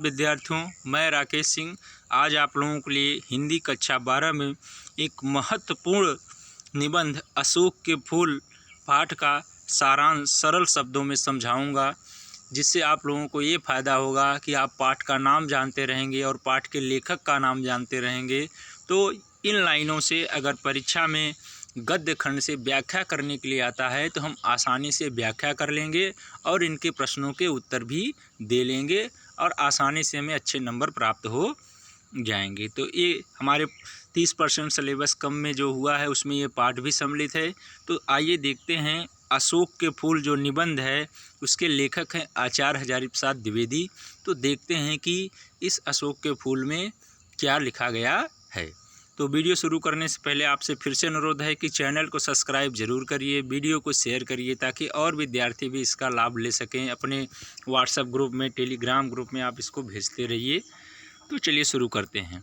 विद्यार्थियों, मैं राकेश सिंह आज आप लोगों के लिए हिंदी कक्षा 12 में एक महत्वपूर्ण निबंध अशोक के फूल पाठ का सारांश सरल शब्दों में समझाऊंगा, जिससे आप लोगों को ये फ़ायदा होगा कि आप पाठ का नाम जानते रहेंगे और पाठ के लेखक का नाम जानते रहेंगे। तो इन लाइनों से अगर परीक्षा में गद्य खंड से व्याख्या करने के लिए आता है तो हम आसानी से व्याख्या कर लेंगे और इनके प्रश्नों के उत्तर भी दे लेंगे और आसानी से हमें अच्छे नंबर प्राप्त हो जाएंगे। तो ये हमारे 30% सिलेबस कम में जो हुआ है उसमें ये पाठ भी सम्मिलित है। तो आइए देखते हैं अशोक के फूल जो निबंध है उसके लेखक हैं आचार्य हजारी प्रसाद द्विवेदी। तो देखते हैं कि इस अशोक के फूल में क्या लिखा गया है। तो वीडियो शुरू करने से पहले आपसे फिर से अनुरोध है कि चैनल को सब्सक्राइब जरूर करिए, वीडियो को शेयर करिए ताकि और विद्यार्थी भी इसका लाभ ले सकें। अपने व्हाट्सएप ग्रुप में, टेलीग्राम ग्रुप में आप इसको भेजते रहिए। तो चलिए शुरू करते हैं।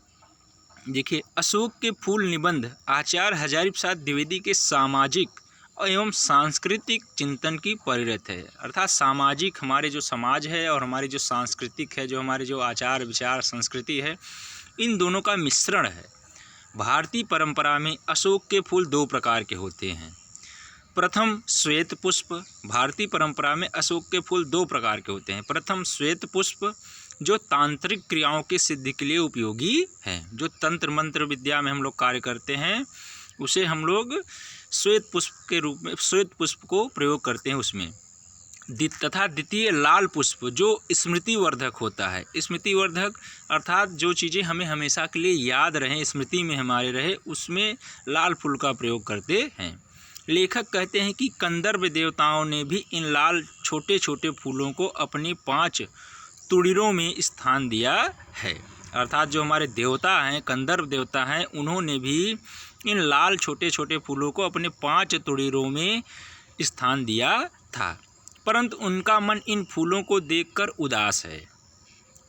देखिए, अशोक के फूल निबंध आचार्य हजारी प्रसाद द्विवेदी के सामाजिक एवं सांस्कृतिक चिंतन की परिरत है। अर्थात सामाजिक हमारे जो समाज है और हमारी जो सांस्कृतिक है, जो हमारे जो आचार विचार संस्कृति है, इन दोनों का मिश्रण है। भारतीय परंपरा में अशोक के फूल दो प्रकार के होते हैं। प्रथम श्वेत पुष्प। भारतीय परंपरा में अशोक के फूल दो प्रकार के होते हैं। प्रथम श्वेत पुष्प जो तांत्रिक क्रियाओं की सिद्धि के लिए उपयोगी है। जो तंत्र मंत्र विद्या में हम लोग कार्य करते हैं उसे हम लोग श्वेत पुष्प के रूप में, श्वेत पुष्प को प्रयोग करते हैं उसमें। तथा द्वितीय लाल पुष्प जो स्मृतिवर्धक होता है। स्मृतिवर्धक अर्थात जो चीज़ें हमें हमेशा के लिए याद रहें, स्मृति में हमारे रहे, उसमें लाल फूल का प्रयोग करते हैं। लेखक कहते हैं कि कंदर्प देवताओं ने भी इन लाल छोटे छोटे फूलों को अपनी 5 तुड़ीरों में स्थान दिया है। अर्थात जो हमारे देवता हैं, कंदर्प देवता हैं, उन्होंने भी इन लाल छोटे छोटे फूलों को अपने 5 तुड़ीरों में स्थान दिया था। परंतु उनका मन इन फूलों को देखकर उदास है।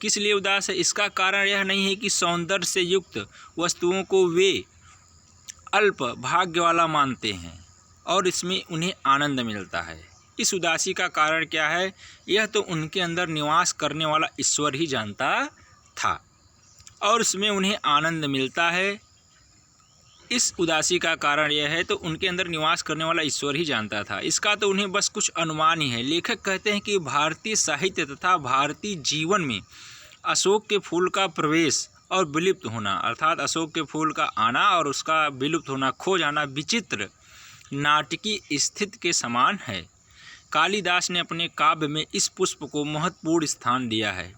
किस लिए उदास है? इसका कारण यह नहीं है कि सौंदर्य से युक्त वस्तुओं को वे अल्प भाग्य वाला मानते हैं और इसमें उन्हें आनंद मिलता है। इस उदासी का कारण क्या है? यह तो उनके अंदर निवास करने वाला ईश्वर ही जानता था और इसमें उन्हें आनंद मिलता है। इस उदासी का कारण यह है तो उनके अंदर निवास करने वाला ईश्वर ही जानता था। इसका तो उन्हें बस कुछ अनुमान ही है। लेखक कहते हैं कि भारतीय साहित्य तथा भारतीय जीवन में अशोक के फूल का प्रवेश और विलुप्त होना, अर्थात अशोक के फूल का आना और उसका विलुप्त होना, खो जाना विचित्र नाटकीय स्थिति के समान है। कालिदास ने अपने काव्य में इस पुष्प को महत्वपूर्ण स्थान दिया है।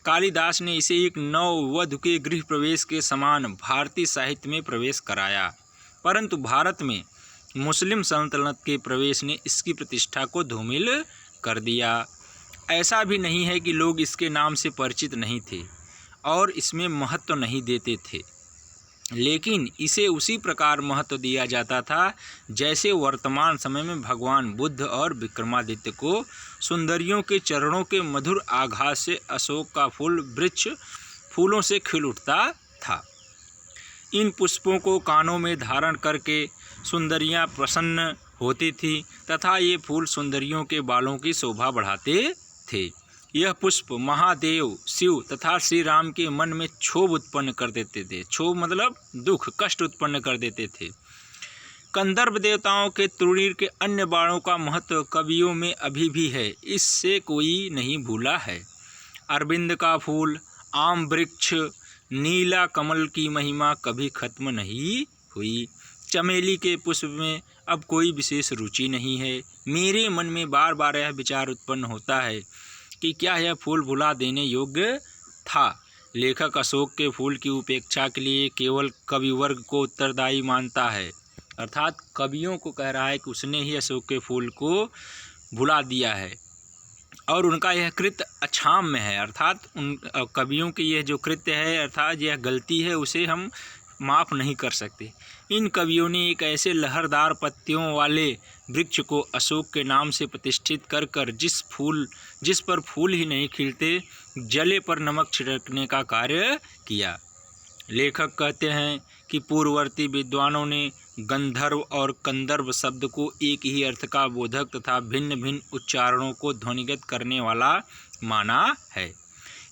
कालिदास ने इसे एक नववधू के गृह प्रवेश के समान भारतीय साहित्य में प्रवेश कराया, परंतु भारत में मुस्लिम सल्तनत के प्रवेश ने इसकी प्रतिष्ठा को धूमिल कर दिया। ऐसा भी नहीं है कि लोग इसके नाम से परिचित नहीं थे और इसमें महत्व नहीं देते थे, लेकिन इसे उसी प्रकार महत्व दिया जाता था जैसे वर्तमान समय में भगवान बुद्ध और विक्रमादित्य को सुंदरियों के चरणों के मधुर आघात से अशोक का फूल वृक्ष फूलों से खिल उठता था। इन पुष्पों को कानों में धारण करके सुंदरियां प्रसन्न होती थीं तथा ये फूल सुंदरियों के बालों की शोभा बढ़ाते थे। यह पुष्प महादेव, शिव तथा श्री राम के मन में क्षोभ उत्पन्न कर देते थे। क्षोभ मतलब दुख, कष्ट उत्पन्न कर देते थे। कंदर्प देवताओं के तुड़ीर के अन्य बाणों का महत्व कवियों में अभी भी है, इससे कोई नहीं भूला है। अरविंद का फूल, आम वृक्ष, नीला कमल की महिमा कभी खत्म नहीं हुई। चमेली के पुष्प में अब कोई विशेष रुचि नहीं है। मेरे मन में बार बार यह विचार उत्पन्न होता है कि क्या यह फूल भुला देने योग्य था। लेखक अशोक के फूल की उपेक्षा के लिए केवल कवि वर्ग को उत्तरदायी मानता है। अर्थात कवियों को कह रहा है कि उसने ही अशोक के फूल को भुला दिया है और उनका यह कृत्य अक्षाम्य है। अर्थात उन कवियों की यह जो कृत्य है, अर्थात यह गलती है, उसे हम माफ़ नहीं कर सकते। इन कवियों ने एक ऐसे लहरदार पत्तियों वाले वृक्ष को अशोक के नाम से प्रतिष्ठित कर कर जिस पर फूल ही नहीं खिलते, जले पर नमक छिड़कने का कार्य किया। लेखक कहते हैं कि पूर्ववर्ती विद्वानों ने गंधर्व और कंदर्प शब्द को एक ही अर्थ का बोधक तथा भिन्न भिन्न उच्चारणों को ध्वनिगत करने वाला माना है।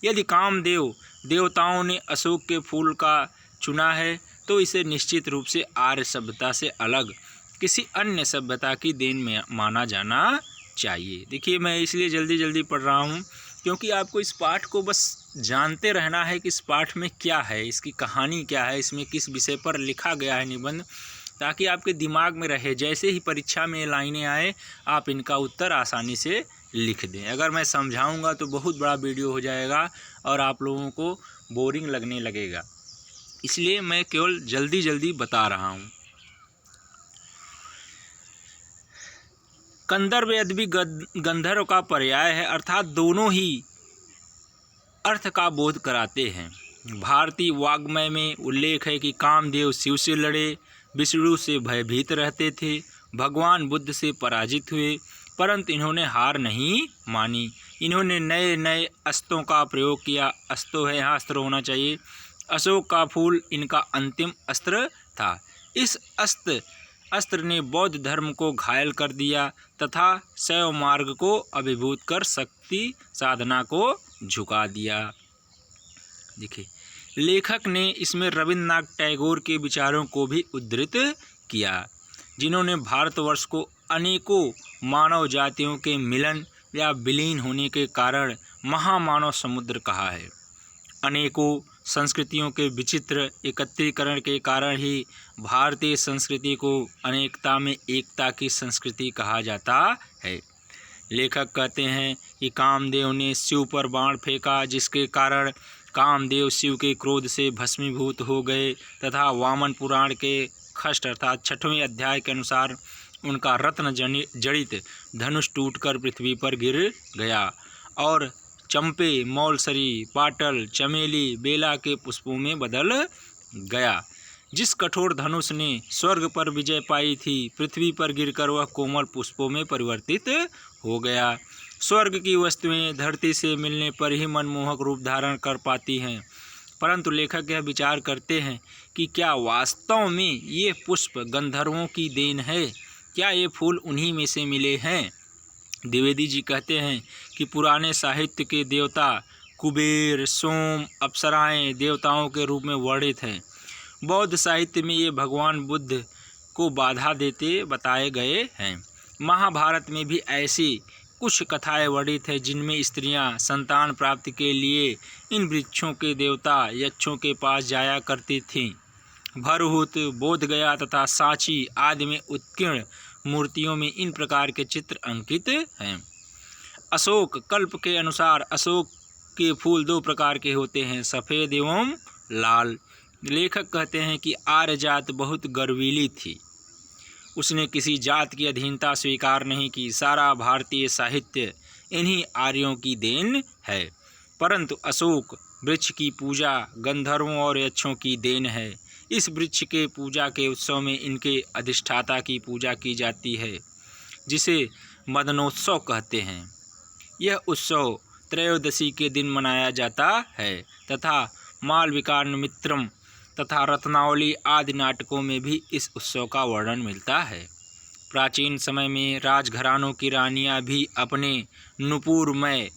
यदि कामदेव देवताओं ने अशोक के फूल का चुना है तो इसे निश्चित रूप से आर्य सभ्यता से अलग किसी अन्य सभ्यता की देन में माना जाना चाहिए। देखिए, मैं इसलिए जल्दी जल्दी पढ़ रहा हूँ क्योंकि आपको इस पाठ को बस जानते रहना है कि इस पाठ में क्या है, इसकी कहानी क्या है, इसमें किस विषय पर लिखा गया है निबंध, ताकि आपके दिमाग में रहे। जैसे ही परीक्षा में लाइनें आए आप इनका उत्तर आसानी से लिख दें। अगर मैं समझाऊंगा तो बहुत बड़ा वीडियो हो जाएगा और आप लोगों को बोरिंग लगने लगेगा, इसलिए मैं केवल जल्दी जल्दी बता रहा हूँ। कंदर्प यद्यपि गंधर्व का पर्याय है, अर्थात दोनों ही अर्थ का बोध कराते हैं। भारतीय वाग्मय में उल्लेख है कि कामदेव शिव से लड़े, विष्णु से भयभीत रहते थे, भगवान बुद्ध से पराजित हुए, परंतु इन्होंने हार नहीं मानी। इन्होंने नए नए अस्त्रों का प्रयोग किया। अस्त्रों है, यहाँ अस्त्र होना चाहिए। अशोक का फूल इनका अंतिम अस्त्र था। इस अस्त्र ने बौद्ध धर्म को घायल कर दिया तथा शैव मार्ग को अभिभूत कर शक्ति साधना को झुका दिया। देखिए, लेखक ने इसमें रविन्द्रनाथ टैगोर के विचारों को भी उद्धृत किया, जिन्होंने भारतवर्ष को अनेकों मानव जातियों के मिलन या विलीन होने के कारण महामानव समुद्र कहा है। अनेकों संस्कृतियों के विचित्र एकत्रीकरण के कारण ही भारतीय संस्कृति को अनेकता में एकता की संस्कृति कहा जाता है। लेखक कहते हैं कि कामदेव ने शिव पर बाण फेंका, जिसके कारण कामदेव शिव के क्रोध से भस्मीभूत हो गए तथा वामन पुराण के खष्ट अर्थात 6वें अध्याय के अनुसार उनका रत्न जड़ित धनुष टूटकर पृथ्वी पर गिर गया और चंपे, मौलसरी, पाटल, चमेली, बेला के पुष्पों में बदल गया। जिस कठोर धनुष ने स्वर्ग पर विजय पाई थी, पृथ्वी पर गिरकर वह कोमल पुष्पों में परिवर्तित हो गया। स्वर्ग की वस्तुएं धरती से मिलने पर ही मनमोहक रूप धारण कर पाती हैं, परंतु लेखक यह विचार करते हैं कि क्या वास्तव में ये पुष्प गंधर्वों की देन है? क्या ये फूल उन्हीं में से मिले हैं? द्विवेदी जी कहते हैं कि पुराने साहित्य के देवता कुबेर, सोम, अप्सराएं देवताओं के रूप में वर्णित हैं। बौद्ध साहित्य में ये भगवान बुद्ध को बाधा देते बताए गए हैं। महाभारत में भी ऐसी कुछ कथाएं वर्णित हैं जिनमें स्त्रियां संतान प्राप्ति के लिए इन वृक्षों के देवता यक्षों के पास जाया करती थीं। भरहुत, बोधगया तथा सांची आदि में उत्कीर्ण मूर्तियों में इन प्रकार के चित्र अंकित हैं। अशोक कल्प के अनुसार अशोक के फूल 2 प्रकार के होते हैं, सफ़ेद एवं लाल। लेखक कहते हैं कि आर्य जात बहुत गर्वीली थी, उसने किसी जात की अधीनता स्वीकार नहीं की। सारा भारतीय साहित्य इन्हीं आर्यों की देन है, परंतु अशोक वृक्ष की पूजा गंधर्वों और यक्षों की देन है। इस वृक्ष के पूजा के उत्सव में इनके अधिष्ठाता की पूजा की जाती है, जिसे मदनोत्सव कहते हैं। यह उत्सव त्रयोदशी के दिन मनाया जाता है तथा मालविकाग्निमित्रम तथा रत्नावली आदि नाटकों में भी इस उत्सव का वर्णन मिलता है। प्राचीन समय में राजघरानों की रानियां भी अपने नुपुरमय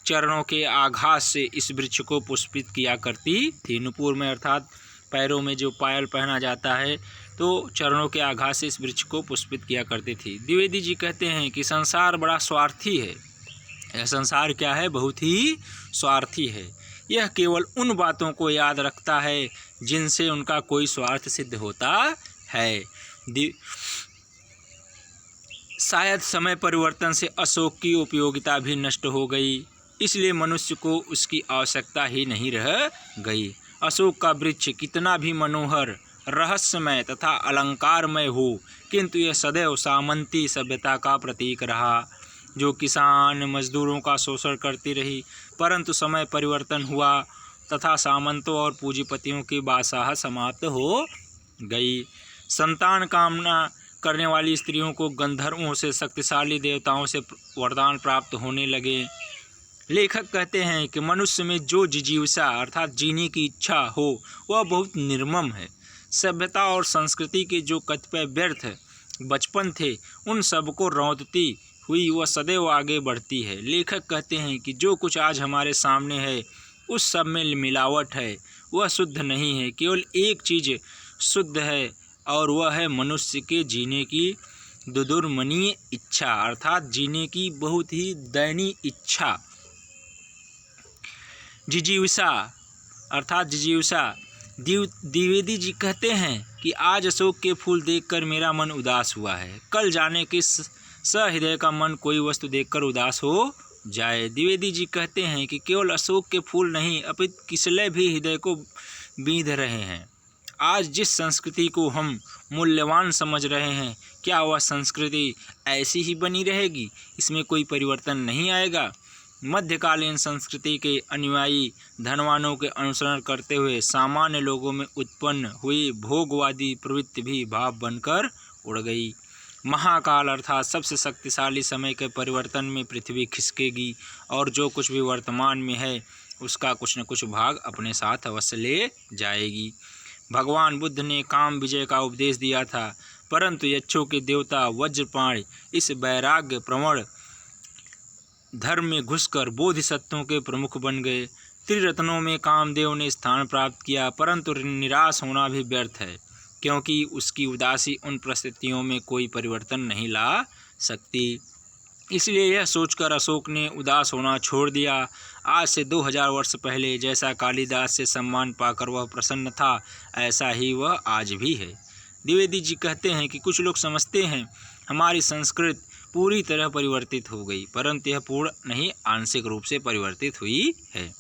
चरणों के आघात से इस वृक्ष को पुष्पित किया करती थी। नुपुरमय अर्थात पैरों में जो पायल पहना जाता है, तो चरणों के आघात से इस वृक्ष को पुष्पित किया करती थी। द्विवेदी जी कहते हैं कि संसार बड़ा स्वार्थी है। यह संसार क्या है? बहुत ही स्वार्थी है। यह केवल उन बातों को याद रखता है जिनसे उनका कोई स्वार्थ सिद्ध होता है। शायद समय परिवर्तन से अशोक की उपयोगिता भी नष्ट हो गई, इसलिए मनुष्य को उसकी आवश्यकता ही नहीं रह गई। अशोक का वृक्ष कितना भी मनोहर, रहस्यमय तथा अलंकारमय हो, किंतु यह सदैव सामंती सभ्यता का प्रतीक रहा, जो किसान मजदूरों का शोषण करती रही। परंतु समय परिवर्तन हुआ तथा सामंतों और पूंजीपतियों की बादशाह समाप्त हो गई। संतान कामना करने वाली स्त्रियों को गंधर्वों से, शक्तिशाली देवताओं से वरदान प्राप्त होने लगे। लेखक कहते हैं कि मनुष्य में जो जिजीविषा अर्थात जीने की इच्छा हो वह बहुत निर्मम है। सभ्यता और संस्कृति के जो कतिपय व्यर्थ बचपन थे, उन सबको रौंदती हुई वह सदैव आगे बढ़ती है। लेखक कहते हैं कि जो कुछ आज हमारे सामने है उस सब में मिलावट है, वह शुद्ध नहीं है। केवल एक चीज़ शुद्ध है और वह है मनुष्य के जीने की दुर्दमनीय इच्छा, अर्थात जीने की बहुत ही दयनीय इच्छा, जिजीविषा अर्थात जिजीविषा। द्विवेदी जी कहते हैं कि आज अशोक के फूल देखकर मेरा मन उदास हुआ है, कल जाने किस सहृदय का मन कोई वस्तु देखकर उदास हो जाए। द्विवेदी जी कहते हैं कि केवल अशोक के फूल नहीं अपितु किसलय भी हृदय को बींध रहे हैं। आज जिस संस्कृति को हम मूल्यवान समझ रहे हैं, क्या वह संस्कृति ऐसी ही बनी रहेगी? इसमें कोई परिवर्तन नहीं आएगा। मध्यकालीन संस्कृति के अनुयायी धनवानों के अनुसरण करते हुए सामान्य लोगों में उत्पन्न हुई भोगवादी प्रवृत्ति भी भाव बनकर उड़ गई। महाकाल अर्थात सबसे शक्तिशाली समय के परिवर्तन में पृथ्वी खिसकेगी और जो कुछ भी वर्तमान में है उसका कुछ न कुछ भाग अपने साथ अवश्य ले जाएगी। भगवान बुद्ध ने काम विजय का उपदेश दिया था, परंतु यक्षों के देवता वज्रपाण इस वैराग्य प्रवण धर्म में घुसकर बोधिसत्वों के प्रमुख बन गए। त्रिरत्नों में कामदेव ने स्थान प्राप्त किया, परंतु निराश होना भी व्यर्थ है, क्योंकि उसकी उदासी उन परिस्थितियों में कोई परिवर्तन नहीं ला सकती। इसलिए यह सोचकर अशोक ने उदास होना छोड़ दिया। आज से 2000 वर्ष पहले जैसा कालिदास से सम्मान पाकर वह प्रसन्न था, ऐसा ही वह आज भी है। द्विवेदी जी कहते हैं कि कुछ लोग समझते हैं हमारी संस्कृति पूरी तरह परिवर्तित हो गई, परंतु यह पूर्ण नहीं, आंशिक रूप से परिवर्तित हुई है।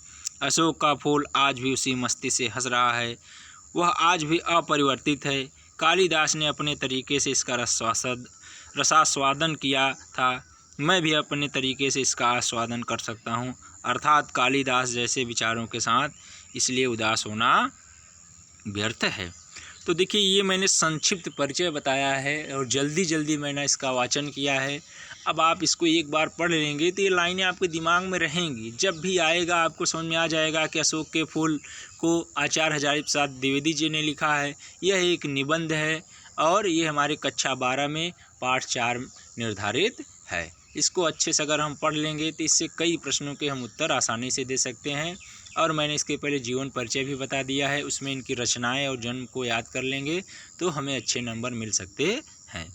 अशोक का फूल आज भी उसी मस्ती से हंस रहा है, वह आज भी अपरिवर्तित है। कालिदास ने अपने तरीके से इसका रसास्वादन किया था, मैं भी अपने तरीके से इसका आस्वादन कर सकता हूँ, अर्थात कालिदास जैसे विचारों के साथ। इसलिए उदास होना व्यर्थ है। तो देखिए, ये मैंने संक्षिप्त परिचय बताया है और जल्दी जल्दी मैंने इसका वाचन किया है। अब आप इसको एक बार पढ़ लेंगे तो ये लाइनें आपके दिमाग में रहेंगी। जब भी आएगा आपको समझ में आ जाएगा कि अशोक के फूल को आचार्य हजारी प्रसाद द्विवेदी जी ने लिखा है। यह एक निबंध है और ये हमारे कक्षा 12 में पाठ 4 निर्धारित है। इसको अच्छे से अगर हम पढ़ लेंगे तो इससे कई प्रश्नों के हम उत्तर आसानी से दे सकते हैं। और मैंने इसके पहले जीवन परिचय भी बता दिया है, उसमें इनकी रचनाएं और जन्म को याद कर लेंगे तो हमें अच्छे नंबर मिल सकते हैं।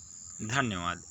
धन्यवाद।